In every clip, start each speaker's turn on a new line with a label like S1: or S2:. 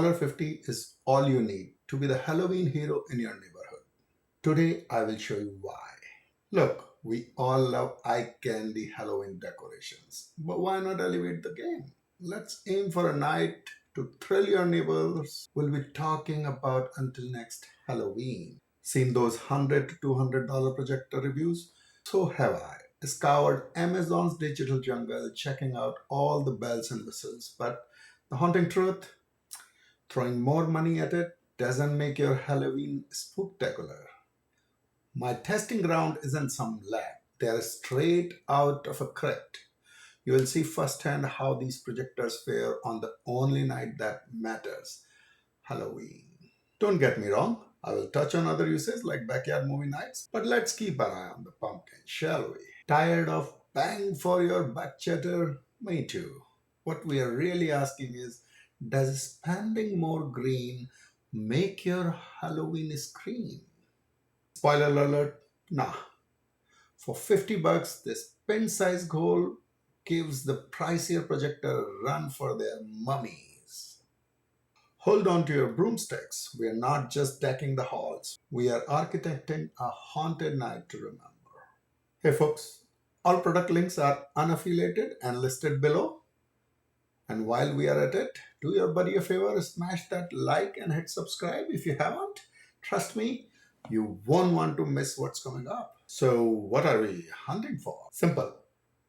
S1: $50 is all you need to be the Halloween hero in your neighborhood. Today, I will show you why. Look, we all love eye candy Halloween decorations, but why not elevate the game? Let's aim for a night to thrill your neighbors. We'll be talking about until next Halloween. Seen those $100 to $200 projector reviews? So have I. Scoured Amazon's digital jungle, checking out all the bells and whistles. But the haunting truth, throwing more money at it doesn't make your Halloween spooktacular. My testing ground isn't some lab. They're straight out of a crypt. You will see firsthand how these projectors fare on the only night that matters, Halloween. Don't get me wrong, I will touch on other uses like backyard movie nights, but let's keep an eye on the pumpkin, shall we? Tired of bang for your buck chatter? Me too. What we are really asking is, does spending more green make your Halloween scream? Spoiler alert, nah. For $50, this pin-sized goal gives the pricier projector a run for their mummies. Hold on to your broomsticks. We are not just decking the halls. We are architecting a haunted night to remember. Hey folks, all product links are unaffiliated and listed below. And while we are at it, do your buddy a favor, smash that like and hit subscribe if you haven't. Trust me, you won't want to miss what's coming up. So what are we hunting for? Simple.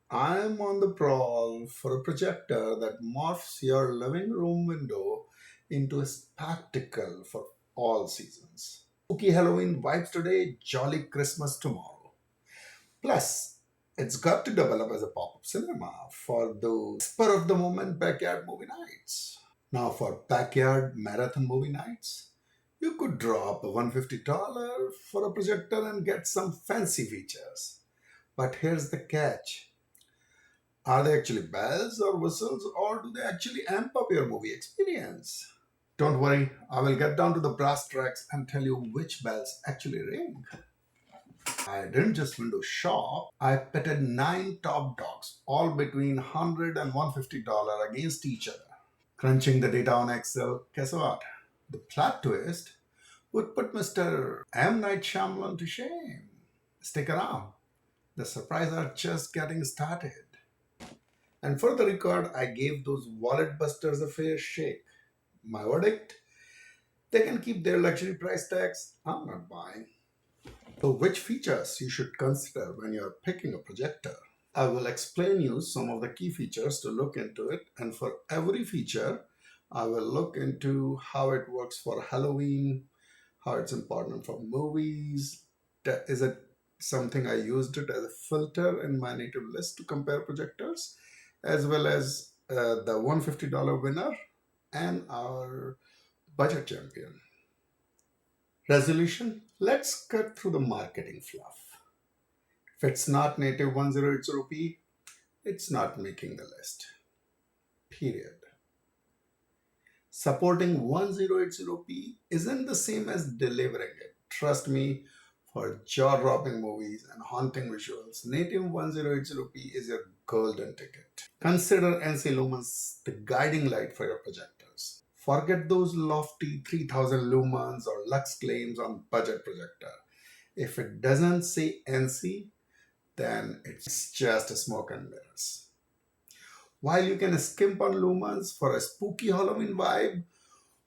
S1: I'm on the prowl for a projector that morphs your living room window into a spectacle for all seasons. Spooky Halloween vibes today, jolly Christmas tomorrow. Plus, it's got to develop as a pop-up cinema for those spur-of-the-moment backyard movie nights. Now for backyard marathon movie nights, you could drop $150 for a projector and get some fancy features. But here's the catch. Are they actually bells or whistles, or do they actually amp up your movie experience? Don't worry, I will get down to the brass tacks and tell you which bells actually ring. I didn't just window shop, I pitted 9 top dogs, all between $100 and $150 against each other. Crunching the data on Excel, guess what? The plot twist would put Mr. M. Night Shyamalan to shame. Stick around. The surprises are just getting started. And for the record, I gave those wallet busters a fair shake. My verdict? They can keep their luxury price tags. I'm not buying. So which features you should consider when you're picking a projector? I will explain you some of the key features to look into it, and for every feature, I will look into how it works for Halloween, how it's important for movies. Is it something I used it as a filter in my native list to compare projectors, as well as the $150 winner and our budget champion. Resolution. Let's cut through the marketing fluff. If it's not native 1080p, it's not making the list. Period. Supporting 1080p isn't the same as delivering it. Trust me, for jaw-dropping movies and haunting visuals, native 1080p is your golden ticket. Consider NC Lumens the guiding light for your projectors. Forget those lofty 3000 lumens or lux claims on budget projector. If it doesn't say NC, then it's just a smoke and mirrors. While you can skimp on lumens for a spooky Halloween vibe,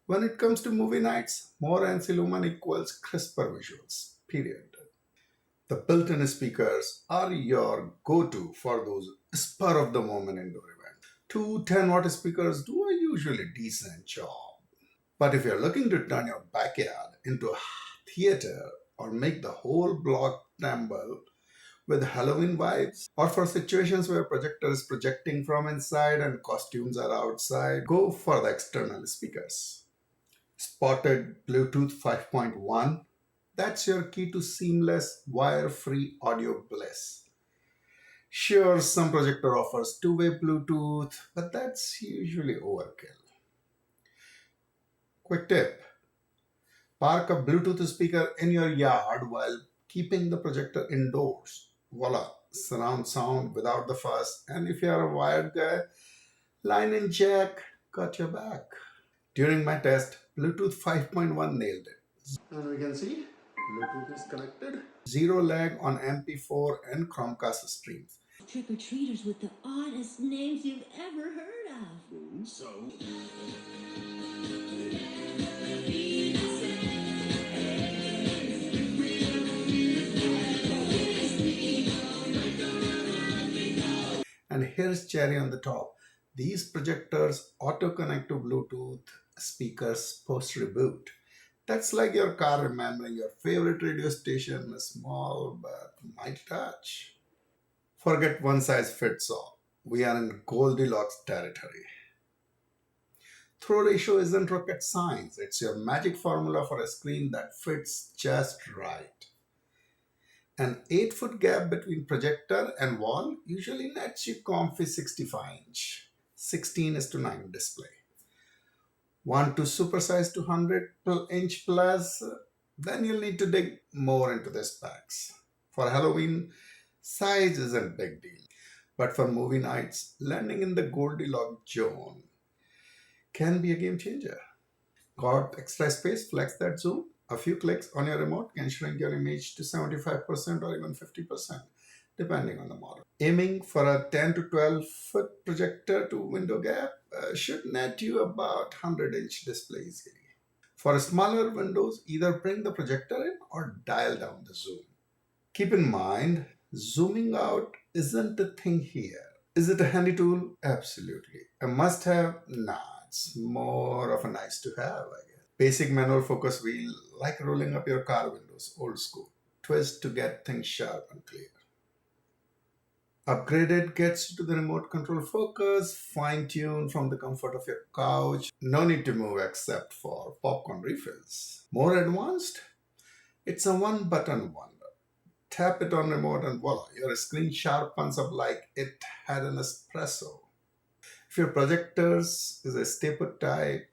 S1: when it comes to movie nights, more NC lumen equals crisper visuals, period. The built-in speakers are your go-to for those spur-of-the-moment indoor events. Two 10-watt speakers do a usually decent job. But if you're looking to turn your backyard into a theater or make the whole block tremble with Halloween vibes, or for situations where projector is projecting from inside and costumes are outside, go for the external speakers. Spotted Bluetooth 5.1, that's your key to seamless wire-free audio bliss. Sure, some projector offers two-way Bluetooth, but that's usually overkill. Quick tip. Park a Bluetooth speaker in your yard while keeping the projector indoors. Voila, surround sound without the fuss. And if you're a wired guy, line in jack, got your back. During my test, Bluetooth 5.1 nailed it. And we can see Bluetooth is connected. Zero lag on MP4 and Chromecast streams.
S2: Trick-or-treaters with the oddest names you've ever heard of. So...
S1: And here's cherry on the top. These projectors auto-connect to Bluetooth speakers post-reboot. That's like your car remembering your favorite radio station, a small but mighty touch. Forget one size fits all. We are in Goldilocks territory. Throw ratio isn't rocket science. It's your magic formula for a screen that fits just right. An 8-foot gap between projector and wall usually nets you comfy 65-inch, 16:9 display. Want to supersize to 100-inch plus? Then you'll need to dig more into the specs. For Halloween, size isn't a big deal. But for movie nights, landing in the Goldilocks zone can be a game changer. Got extra space? Flex that zoom. A few clicks on your remote can shrink your image to 75% or even 50%, depending on the model. Aiming for a 10 to 12 foot projector to window gap should net you about 100-inch display easily. For smaller windows, either bring the projector in or dial down the zoom. Keep in mind, zooming out isn't the thing here. Is it a handy tool? Absolutely. A must-have? Nah, it's more of a nice to have, I guess. Basic manual focus wheel, like rolling up your car windows, old school. Twist to get things sharp and clear. Upgraded gets you to the remote control focus, fine-tuned from the comfort of your couch. No need to move except for popcorn refills. More advanced? It's a one-button wonder. Tap it on remote and voila, your screen sharpens up like it had an espresso. If your projectors is a staple type,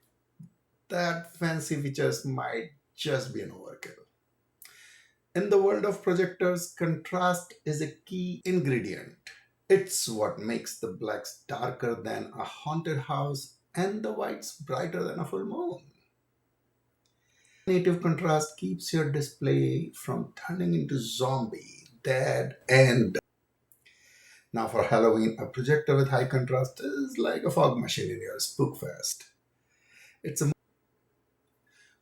S1: that fancy features might just be an overkill. In the world of projectors, contrast is a key ingredient. It's what makes the blacks darker than a haunted house and the whites brighter than a full moon. Native contrast keeps your display from turning into zombie, dead, and now for Halloween, a projector with high contrast is like a fog machine in your spook fest.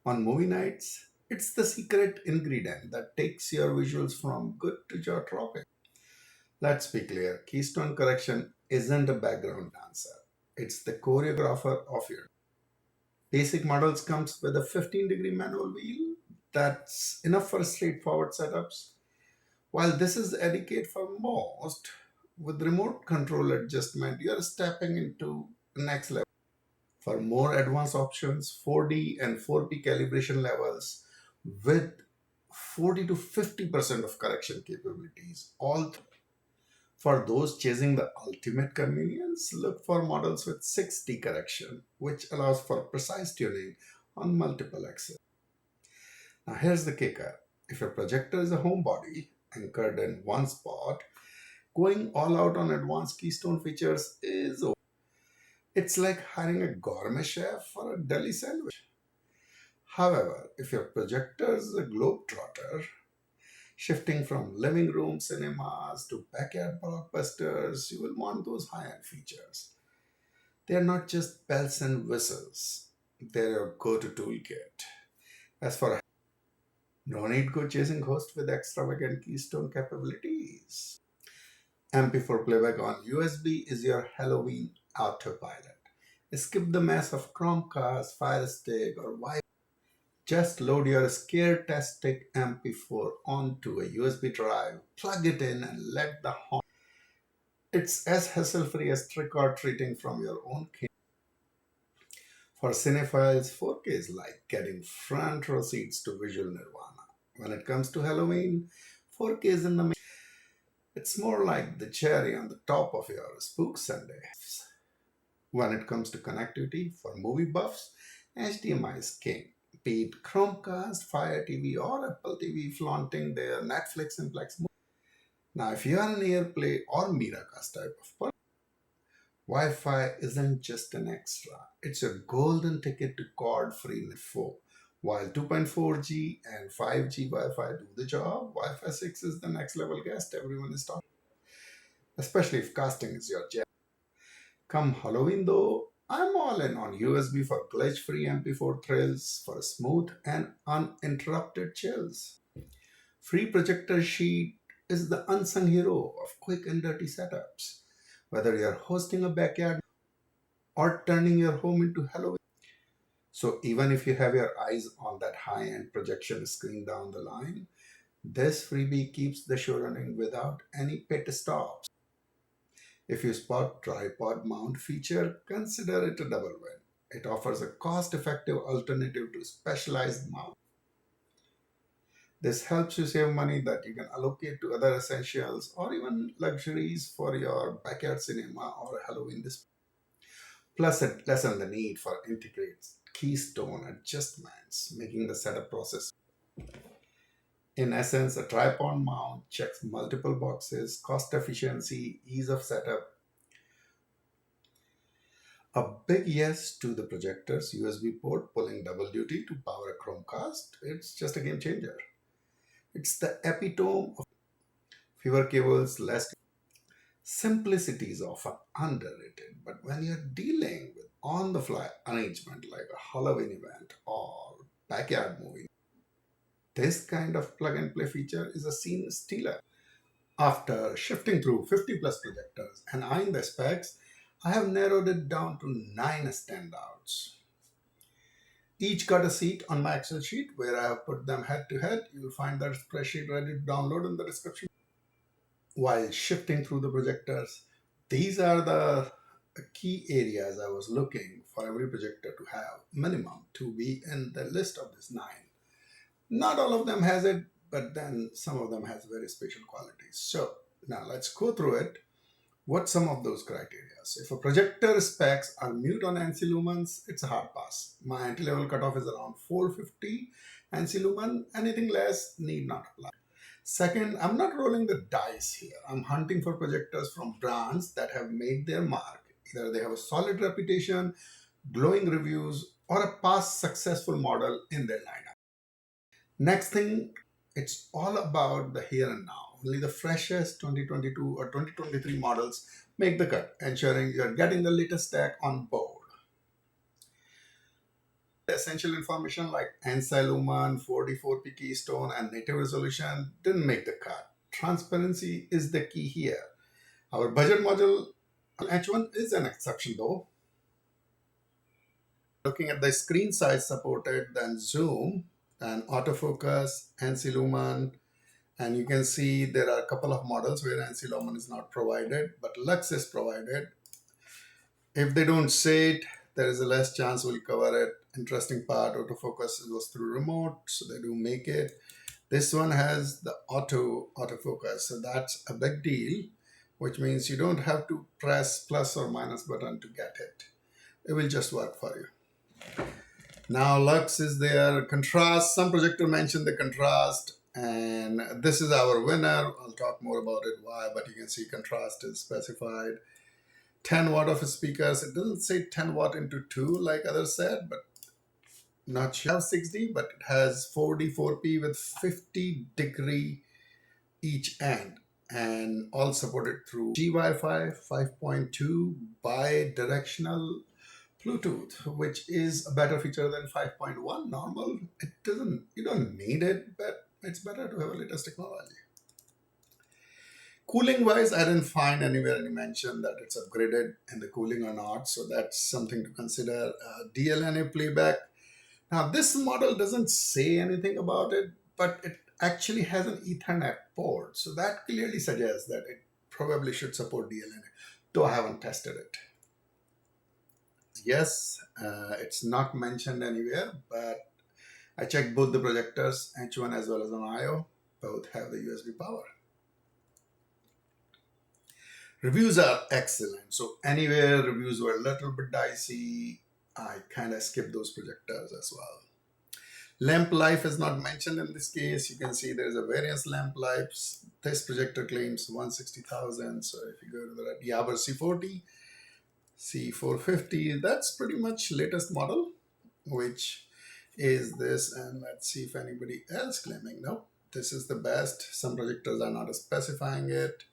S1: On movie nights, it's the secret ingredient that takes your visuals from good to jaw-dropping. Let's be clear, keystone correction isn't a background dancer. It's the choreographer of your basic models comes with a 15-degree manual wheel. That's enough for straightforward setups. While this is etiquette for most, with remote control adjustment, you're stepping into the next level. For more advanced options, 4D and 4P calibration levels with 40 to 50% of correction capabilities. For those chasing the ultimate convenience, look for models with 6D correction, which allows for precise tuning on multiple axes. Now here's the kicker. If your projector is a homebody anchored in one spot, going all out on advanced keystone features is over. It's like hiring a gourmet chef for a deli sandwich. However, if your projector is a globetrotter, shifting from living room cinemas to backyard blockbusters, you will want those high-end features. They are not just bells and whistles, they're your go-to toolkit. As for no need go chasing hosts with extravagant keystone capabilities. MP4 playback on USB is your Halloween autopilot. Skip the mess of Chromecast, Fire Stick, or Wi-Fi. Just load your scare-tastic MP4 onto a USB drive, plug it in, and let the horn. It's as hassle-free as trick-or-treating from your own kid. For cinephiles, 4K is like getting front row seats to visual nirvana. When it comes to Halloween, 4K is in the. It's more like the cherry on the top of your spook Sunday. When it comes to connectivity, for movie buffs, HDMI is king. Be it Chromecast, Fire TV, or Apple TV flaunting their Netflix simplex. Now, if you are an AirPlay or Miracast type of person, Wi-Fi isn't just an extra, it's a golden ticket to cord-free Net 4. While 2.4G and 5G Wi-Fi do the job, Wi-Fi 6 is the next level guest everyone is talking, especially if casting is your jam. Come Halloween though, I'm all in on USB for glitch-free MP4 thrills for smooth and uninterrupted chills. Free projector sheet is the unsung hero of quick and dirty setups. Whether you're hosting a backyard or turning your home into Halloween. So even if you have your eyes on that high-end projection screen down the line, this freebie keeps the show running without any pit stops. If you spot tripod mount feature, consider it a double win. It offers a cost-effective alternative to specialized mount. This helps you save money that you can allocate to other essentials or even luxuries for your backyard cinema or Halloween display. Plus, it lessens the need for integrated keystone adjustments, making the setup process. In essence, a tripod mount checks multiple boxes: cost efficiency, ease of setup. A big yes to the projector's USB port pulling double duty to power a Chromecast. It's just a game changer. It's the epitome of fewer cables, less. Simplicity is often underrated, but when you're dealing with on the fly arrangement like a Halloween event or backyard movie, this kind of plug and play feature is a scene stealer. After shifting through 50 plus projectors and eyeing the specs, I have narrowed it down to 9 standouts. Each got a seat on my Excel sheet where I have put them head to head. You'll find that spreadsheet ready to download in the description. While shifting through the projectors, these are the key areas I was looking for every projector to have minimum to be in the list of this 9. Not all of them has it, but then some of them has very special qualities. So now let's go through it. What some of those criteria? If a projector specs are mute on NC lumens, it's a hard pass. My entry-level cutoff is around 450 NC lumen. Anything less need not apply. Second, I'm not rolling the dice here. I'm hunting for projectors from brands that have made their mark. Either they have a solid reputation, glowing reviews, or a past successful model in their lineup. Next thing, it's all about the here and now. Only the freshest 2022 or 2023 models make the cut, ensuring you're getting the latest tech on board. Essential information like NSI lumen, 44p keystone, and native resolution didn't make the cut. Transparency is the key here. Our budget model H1 is an exception though. Looking at the screen size supported, then zoom, and autofocus, NC lumen, and you can see there are a couple of models where NC lumen is not provided, but Lux is provided. If they don't say it, there is a less chance we'll cover it. Interesting part, autofocus was through remote, so they do make it. This one has the autofocus, so that's a big deal, which means you don't have to press plus or minus button to get it. It will just work for you. Now Lux is there. Contrast, some projector mentioned the contrast, and this is our winner. I'll talk more about it why, but you can see contrast is specified. 10 watt of speakers. It doesn't say 10 watt into 2 like others said, but not sure. It has 6D, but it has 4D 4P with 50 degree each end, and all supported through G Wi-Fi 5.2 bi-directional Bluetooth, which is a better feature than 5.1 normal. You don't need it, but it's better to have a latest technology. Cooling wise, I didn't find anywhere any mention that it's upgraded in the cooling or not, so that's something to consider. DLNA playback. Now this model doesn't say anything about it, but it actually has an Ethernet port, so that clearly suggests that it probably should support DLNA, though I haven't tested it. Yes, it's not mentioned anywhere, but I checked both the projectors, H1 as well as ONOAYO. Both have the USB power. Reviews are excellent. So anywhere reviews were a little bit dicey, I kind of skipped those projectors as well. Lamp life is not mentioned in this case. You can see there's a various lamp lives. This projector claims 160,000. So if you go to the Yabber C40, C450, that's pretty much latest model, which is this. And let's see if anybody else claiming. No, this is the best. Some projectors are not specifying it.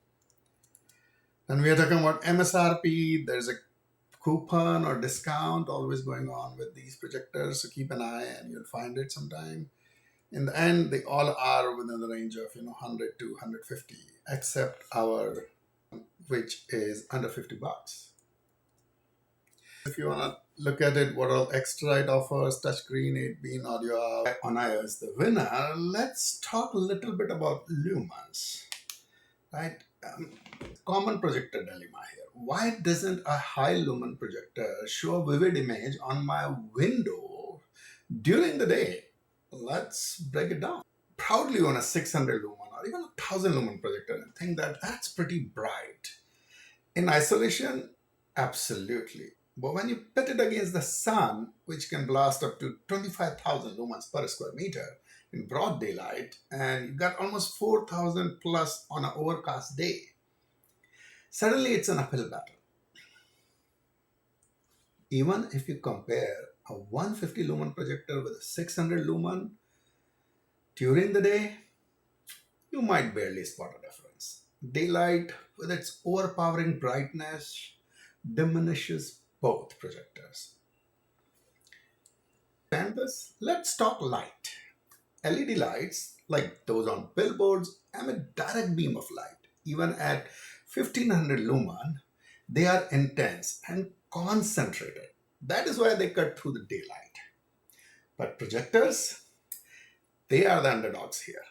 S1: And we are talking about MSRP. There's a coupon or discount always going on with these projectors, so keep an eye and you'll find it sometime. In the end, they all are within the range of 100 to 150, except our, which is under 50 bucks. If you want to look at it, what all extra it offers: touchscreen, 8-beam audio. ONOAYO is the winner. Let's talk a little bit about Lumens, right? Common projector dilemma here. Why doesn't a high lumen projector show a vivid image on my window during the day? Let's break it down. Proudly own a 600 lumen or even a 1000 lumen projector and think that that's pretty bright. In isolation, absolutely. But when you pit it against the sun, which can blast up to 25,000 lumens per square meter in broad daylight, and you got almost 4,000 plus on an overcast day, suddenly it's an uphill battle. Even if you compare a 150 lumen projector with a 600 lumen during the day, you might barely spot a difference. Daylight, with its overpowering brightness, diminishes both projectors. And this, let's talk light. LED lights, like those on billboards, emit direct beam of light. Even at 1500 lumen, they are intense and concentrated. That is why they cut through the daylight. But projectors, they are the underdogs here.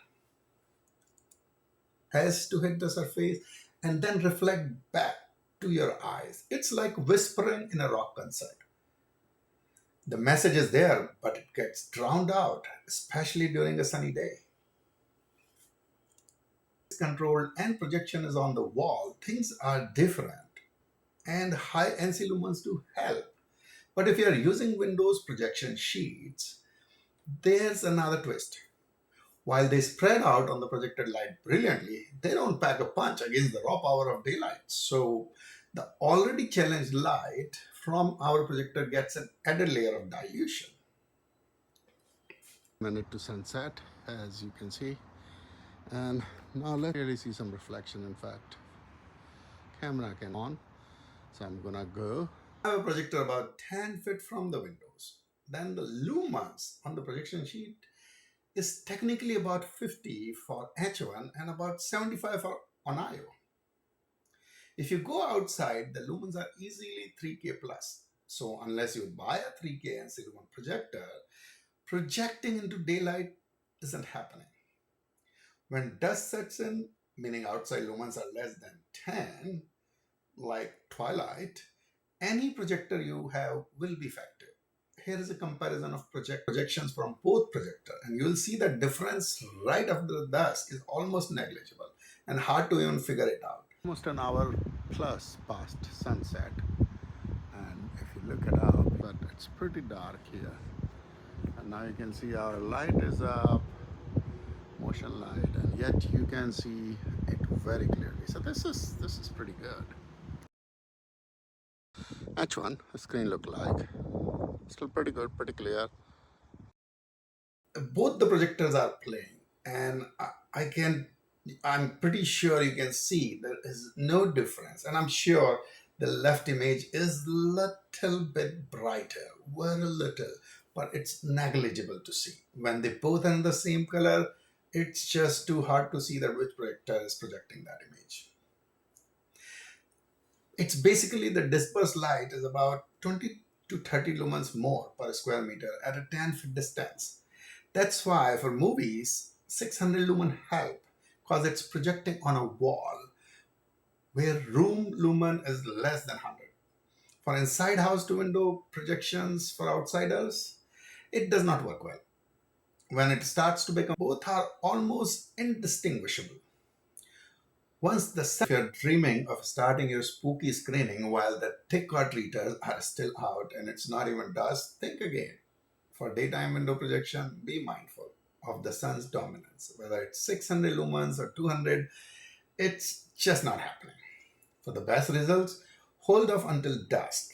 S1: Has to hit the surface and then reflect back to your eyes. It's like whispering in a rock concert. The message is there, but it gets drowned out, especially during a sunny day. Control and projection is on the wall, things are different, and high NC lumens do help. But if you are using Windows projection sheets, there's another twist. While they spread out on the projected light brilliantly, they don't pack a punch against the raw power of daylight. So the already challenged light from our projector gets an added layer of dilution. Minute to sunset, as you can see. And now let's really see some reflection. In fact, camera can on. So I'm gonna go. I have a projector about 10 feet from the windows. Then the lumens on the projection sheet is technically about 50 for H1 and about 75 for ONOAYO. If you go outside, the lumens are easily 3K plus. So unless you buy a 3K NC lumen projector, projecting into daylight isn't happening. When dusk sets in, meaning outside lumens are less than 10, like twilight, any projector you have will be effective. Here is a comparison of projections from both projectors, and you will see the difference right after the dusk is almost negligible and hard to even figure it out. Almost an hour plus past sunset, and if you look it up, but it's pretty dark here. And now you can see our light is up, motion light, and yet you can see it very clearly. So this is pretty good. H1 screen look like still pretty good, pretty clear. Both the projectors are playing, and I'm pretty sure you can see there is no difference, and I'm sure the left image is little bit brighter, very little, but it's negligible to see. When they both are in the same color, it's just too hard to see that which projector is projecting that image. It's basically the dispersed light is about 20 to 30 lumens more per square meter at a 10 feet distance. That's why for movies, 600 lumen help, because it's projecting on a wall where room lumen is less than 100. For inside house to window projections for outsiders, it does not work well. When it starts to become, both are almost indistinguishable. Once the sun, if you're dreaming of starting your spooky screening while the thick cut readers are still out and it's not even dusk, think again. For daytime window projection, be mindful of the sun's dominance. Whether it's 600 lumens or 200, it's just not happening. For the best results, Hold off until dusk.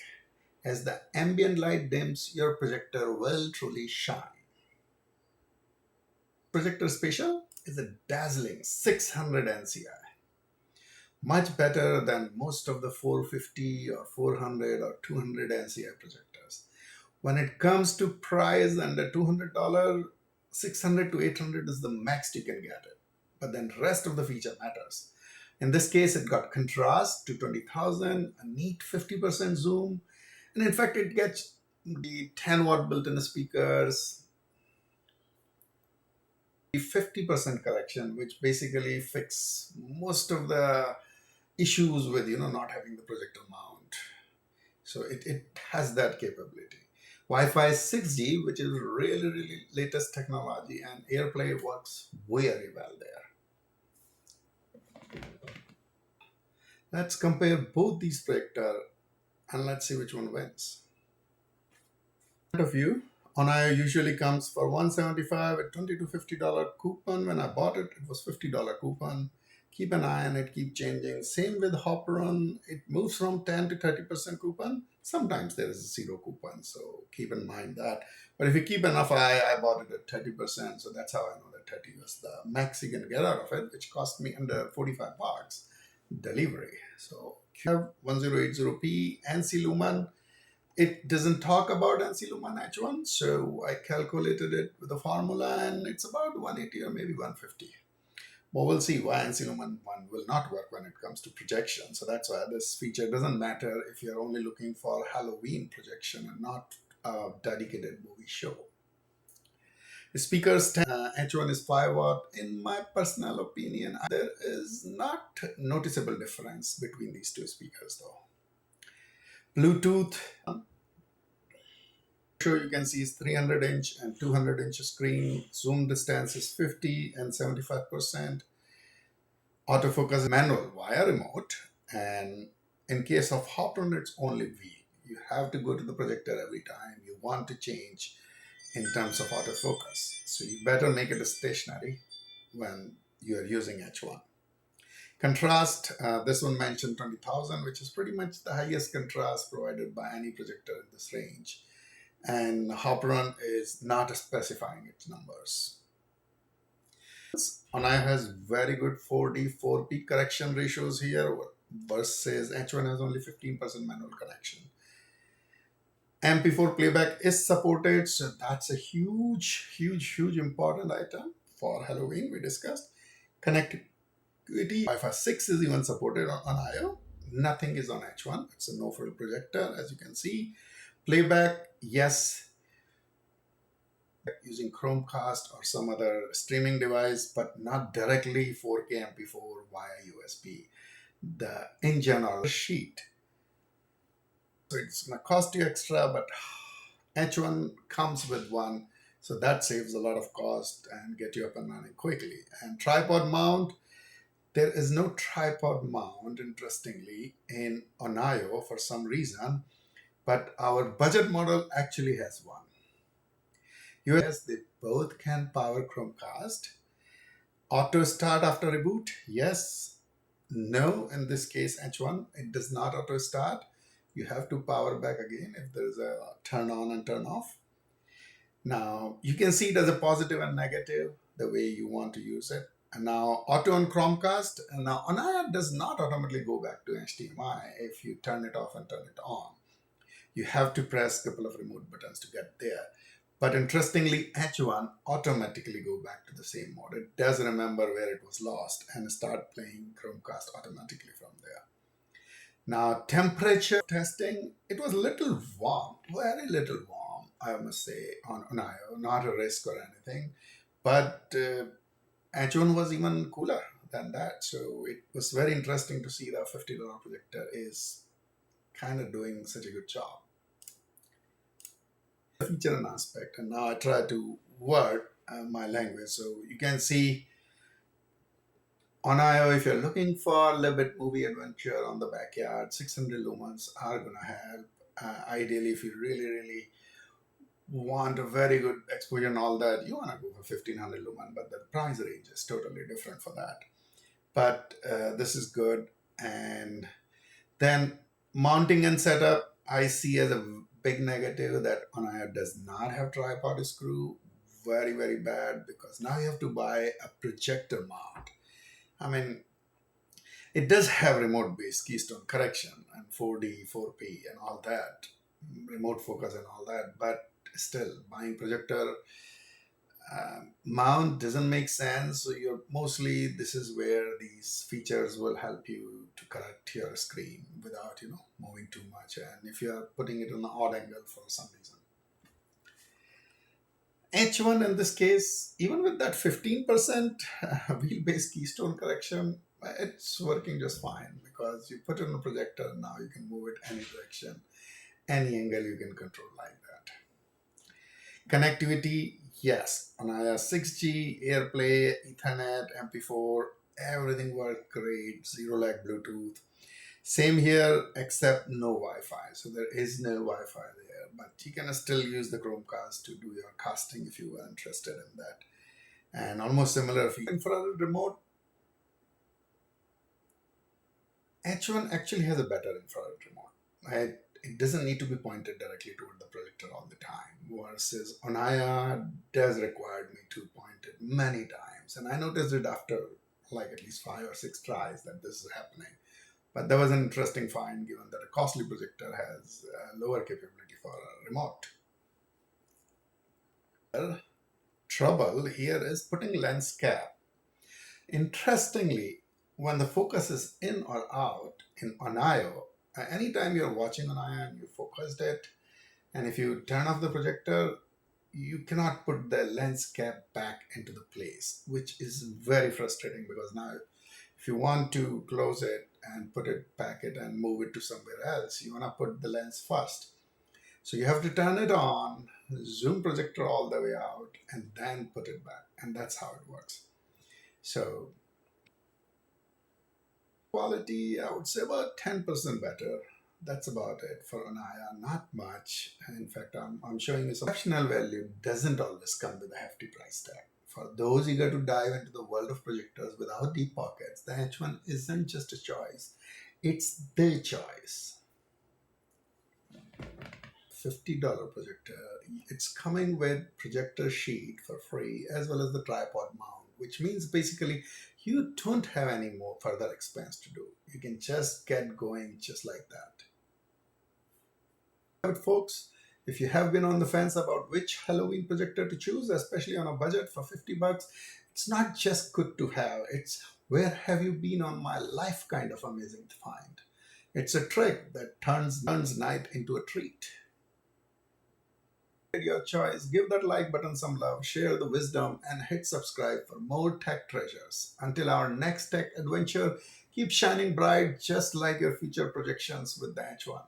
S1: As the ambient light dims, your projector will truly shine. Projector Special is a dazzling 600 NCI, much better than most of the 450 or 400 or 200 NCI projectors. When it comes to price under $200, 600 to 800 is the max you can get it. But then rest of the feature matters. In this case, it got contrast to 20,000, a neat 50% zoom, and in fact, it gets the 10 watt built-in speakers, 50% correction, which basically fix most of the issues with not having the projector mount. So it has that capability. Wi-Fi 6G, which is really latest technology, and AirPlay works very well there. Let's compare both these projectors and let's see which one wins. Point of view, ONOAYO usually comes for $175 at $20 to $50 coupon. When I bought it, it was $50 coupon. Keep an eye on it, keep changing. Same with HAPPRUN, it moves from 10 to 30% coupon. Sometimes there is a zero coupon, so keep in mind that. But if you keep enough eye, I bought it at 30%, so that's how I know that 30 was the max you can get out of it, which cost me under 45 bucks delivery. So you have 1080p NC Lumen. It doesn't talk about NC Lumen H1, so I calculated it with a formula, and it's about 180 or maybe 150. But we'll see why NC Lumen 1 will not work when it comes to projection. So that's why this feature doesn't matter if you're only looking for Halloween projection and not a dedicated movie show. The speakers, H1 is 5 watt. In my personal opinion, there is not noticeable difference between these two speakers though. Bluetooth, you can see is 300-inch and 200-inch screen. Zoom distance is 50 and 75%. Autofocus manual via remote, and in case of HAPPRUN, it's only V. You have to go to the projector every time you want to change in terms of autofocus. So you better make it a stationary when you are using H1. Contrast, this one mentioned 20,000, which is pretty much the highest contrast provided by any projector in this range. And HAPPRUN is not specifying its numbers. ONOAYO has very good 4D, 4P correction ratios here versus H1 has only 15% manual correction. MP4 playback is supported, so that's a huge important item for Halloween we discussed. Connectivity, Wi-Fi 6 is even supported on ONOAYO. Nothing is on H1. It's a no-frill projector, as you can see. Playback, yes, using Chromecast or some other streaming device, but not directly 4K MP4 via USB. The engine or the sheet. So it's going to cost you extra, but H1 comes with one, so that saves a lot of cost and get you up and running quickly. And tripod mount, there is no tripod mount, interestingly, in ONOAYO for some reason, but our budget model actually has one. Yes, they both can power Chromecast. Auto start after reboot? Yes. No, in this case, H1, it does not auto start. You have to power back again if there is a turn on and turn off. Now, you can see it as a positive and negative, the way you want to use it. And now, auto on Chromecast, and now ONOAYO does not automatically go back to HDMI if you turn it off and turn it on. You have to press a couple of remote buttons to get there. But interestingly, H1 automatically go back to the same mode. It does remember where it was lost and start playing Chromecast automatically from there. Now, temperature testing, it was a little warm, very little warm, I must say, on ONOAYO, not a risk or anything. But H1 was even cooler than that. So it was very interesting to see that $50 projector is kind of doing such a good job. Feature and aspect, and now I try to word my language. So you can see ONOAYO, if you're looking for a little bit movie adventure on the backyard, 600 lumens are going to help. Ideally, if you really want a very good exposure and all that, you want to go for 1500 lumen, but the price range is totally different for that. But this is good. And then Mounting and setup, I see as a big negative that ONOAYO does not have tripod screw. Very, very bad, because now you have to buy a projector mount. I mean, it does have remote based keystone correction and 4D, 4P, and all that, remote focus and all that, but still, buying projector mount doesn't make sense. So you're mostly, this is where these features will help you to correct your screen without moving too much, and if you are putting it on an odd angle for some reason. H1 in this case, even with that 15% wheel-based keystone correction, it's working just fine, because you put it on a projector, now you can move it any direction, any angle you can control like that. Connectivity, yes, on our 6G, AirPlay, Ethernet, MP4, everything worked great, zero lag Bluetooth. Same here, except no Wi-Fi. So there is no Wi-Fi there, but you can still use the Chromecast to do your casting if you are interested in that. And almost similar feature. Infrared remote, H1 actually has a better infrared remote. It doesn't need to be pointed directly toward the projector all the time, versus ONOAYO does require me to point it many times. And I noticed it after like at least 5 or 6 tries that this is happening. But that was an interesting find, given that a costly projector has lower capability for a remote. Trouble here is putting lens cap. Interestingly, when the focus is in or out in ONOAYO, anytime you're watching ONOAYO and you focused it, and if you turn off the projector, you cannot put the lens cap back into the place, which is very frustrating, because now if you want to close it and put it back it and move it to somewhere else, you want to put the lens first. So you have to turn it on, zoom projector all the way out, and then put it back. And that's how it works. So quality, I would say about 10% better. That's about it for ONOAYO, not much. In fact, I'm showing you some exceptional value doesn't always come with a hefty price tag. For those eager to dive into the world of projectors without deep pockets, the H1 isn't just a choice, it's the choice. $50 projector. It's coming with projector sheet for free, as well as the tripod mount, which means basically you don't have any more further expense to do. You can just get going just like that. But folks, if you have been on the fence about which Halloween projector to choose, especially on a budget for $50, it's not just good to have, it's where have you been on my life kind of amazing to find. It's a trick that turns night into a treat. Your choice, give that like button some love, share the wisdom, and hit subscribe for more tech treasures. Until our next tech adventure, keep shining bright just like your future projections with the H1.